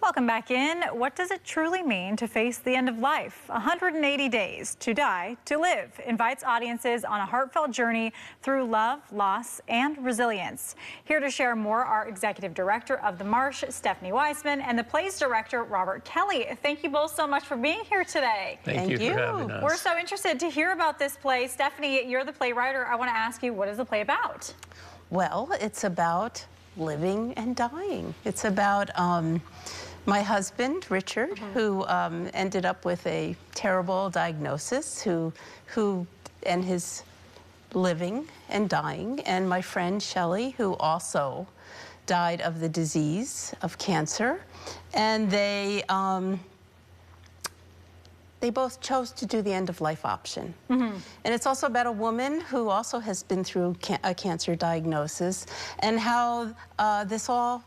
Welcome back in. What does it truly mean to face the end of life? 180 days to die, to live invites audiences on a heartfelt journey through love, loss, and resilience. Here to share more are Executive Director of the Marsh, Stephanie Weisman, and the play's director, Robert Kelley. Thank you both so much for being here today. Thank you for having us. We're so interested to hear about this play. Stephanie, you're the playwright. I want to ask you, what is the play about? Well, it's about living and dying. It's about my husband, Richard, who ended up with a terrible diagnosis, who and his living and dying, and my friend Shelley, who also died of the disease of cancer, and they both chose to do the end-of-life option. And it's also about a woman who also has been through a cancer diagnosis, and how this all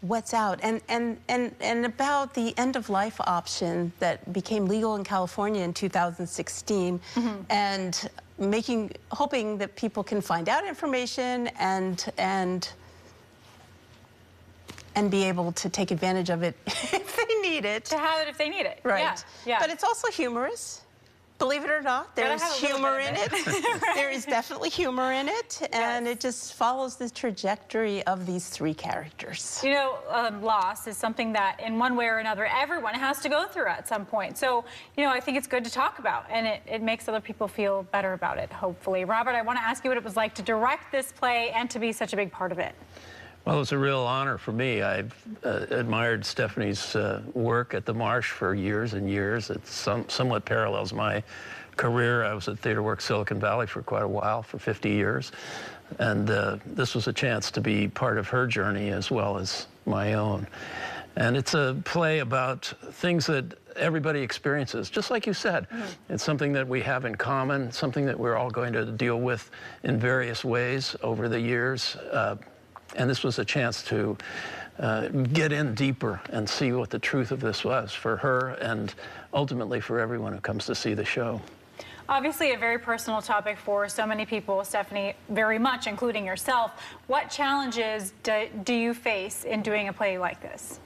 wets out, and about the end-of-life option that became legal in California in 2016, and hoping that people can find out information and be able to take advantage of it if they need it. To have it if they need it. Right. Yeah. But it's also humorous. Believe it or not, there's humor in it. Right. There is definitely humor in it, and it just follows the trajectory of these three characters. You know, loss is something that in one way or another everyone has to go through at some point. So, you know, I think it's good to talk about, and it makes other people feel better about it, hopefully. Robert, I want to ask you what it was like to direct this play and to be such a big part of it. Well, it's a real honor for me. I've admired Stephanie's work at the Marsh for years and years. It somewhat parallels my career. I was at TheaterWorks Silicon Valley for quite a while, for 50 years. And this was a chance to be part of her journey as well as my own. And it's a play about things that everybody experiences, just like you said. It's something that we have in common, something that we're all going to deal with in various ways over the years. And this was a chance to get in deeper and see what the truth of this was for her and ultimately for everyone who comes to see the show. Obviously a very personal topic for so many people, Stephanie, very much, including yourself. What challenges do you face in doing a play like this?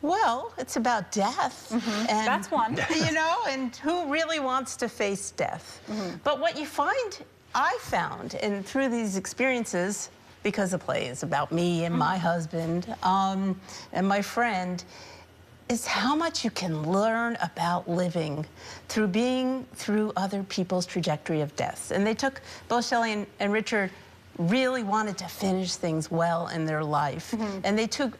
Well, it's about death. And, that's one. You know, and who really wants to face death? But what you find, I found, and through these experiences, because the play is about me and my husband and my friend, is how much you can learn about living through being through other people's trajectory of death. And they took, both Shelley and Richard really wanted to finish things well in their life. And they took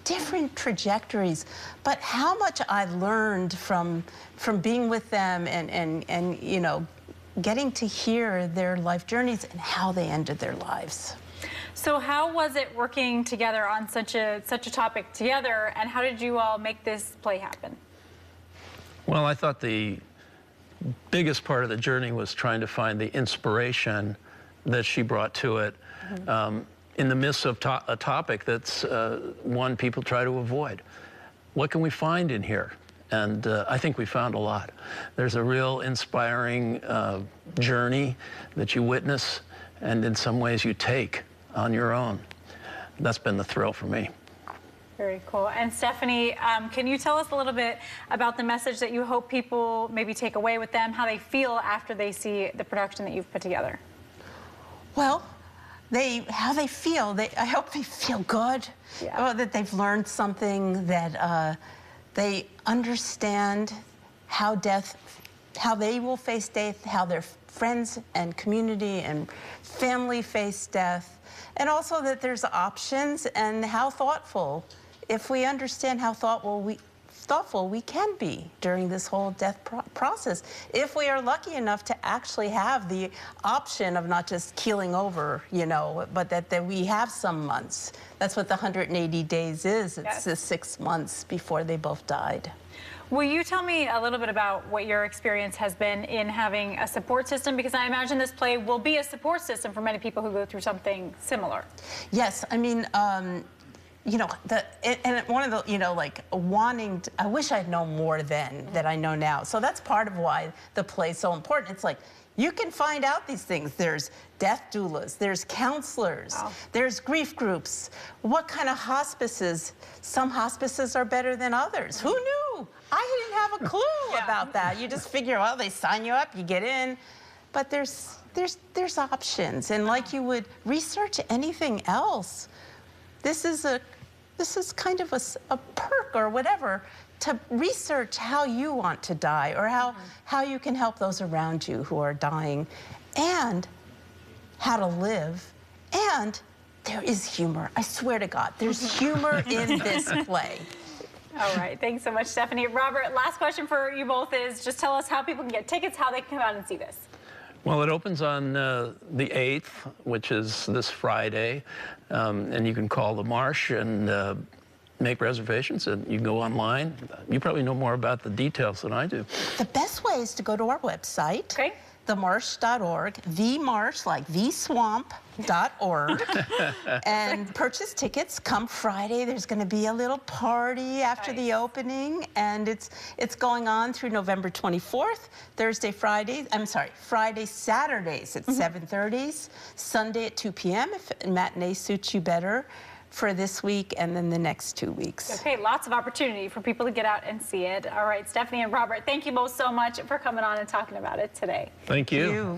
different trajectories, but how much I learned from being with them and you know, getting to hear their life journeys and how they ended their lives. So how was it working together on such a topic together, and how did you all make this play happen? Well, I thought the biggest part of the journey was trying to find the inspiration that she brought to it in the midst of a topic that's one people try to avoid. What can we find in here? And I think we found a lot. There's a real inspiring journey that you witness, and in some ways you take on your own. That's been the thrill for me. Very cool. And Stephanie, can you tell us a little bit about the message that you hope people maybe take away with them, how they feel after they see the production that you've put together? Well, how they feel, I hope they feel good, that they've learned something, that they understand how they will face death, how their friends and community and family face death, and also that there's options, and how thoughtful, if we understand how thoughtful we can be during this whole death process, if we are lucky enough to actually have the option of not just keeling over, you know, but that we have some months. That's what the 180 days is. It's the 6 months before they both died. Will you tell me a little bit about what your experience has been in having a support system? Because I imagine this play will be a support system for many people who go through something similar. Yes, I mean, you know, and one of the, you know, like wanting, I wish I'd known more then that I know now. So that's part of why the play's so important. It's like, you can find out these things. There's death doulas, there's counselors, there's grief groups. What kind of hospices? Some hospices are better than others. Who knew? I didn't have a clue about that. You just figure, well, they sign you up, you get in. But there's options. And like you would research anything else, this is kind of a perk or whatever to research how you want to die or how you can help those around you who are dying and how to live. And there is humor. I swear to God, there's humor in this play. All right, thanks so much, Stephanie. Robert, last question for you both is just tell us how people can get tickets, how they can come out and see this. Well, it opens on the 8th, which is this Friday, and you can call the Marsh and make reservations, and you can go online. You probably know more about the details than I do. The best way is to go to our website, themarsh.org, themarsh, like theswamp.org, and purchase tickets. Come Friday, there's going to be a little party after the opening, and it's going on through November 24th, Friday, Saturdays at 7:30, Sunday at 2 p.m. if matinee suits you better for this week and then the next 2 weeks. Okay, lots of opportunity for people to get out and see it. All right, Stephanie and Robert, thank you both so much for coming on and talking about it today. Thank you. Thank you.